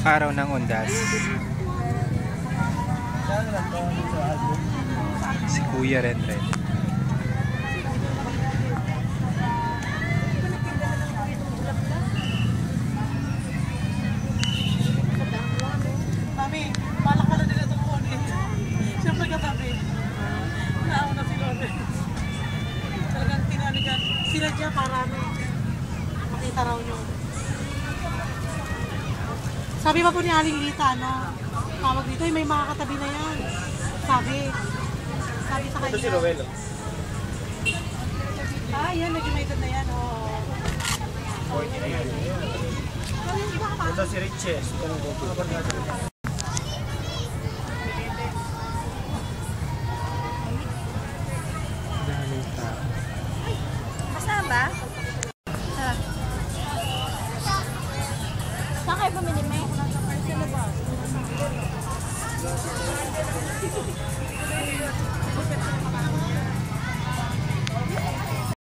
Araw ng Undas. Si Kuya Ren Ren. Mami, balak ka na nila itong kunin. Siyempre katabi. Nauna si Loren. Talagang tinanigan. Sila dyan para makita raw yun. Sabi pa po ni Aling Lita, tawag dito, may mga katabi na yan. Sabi sa kanya. Ito si Rowelo. Yan, medyo may edad na yan. Ito si Riches. Masama ba? Saan kayo bumili, May? Sa labas.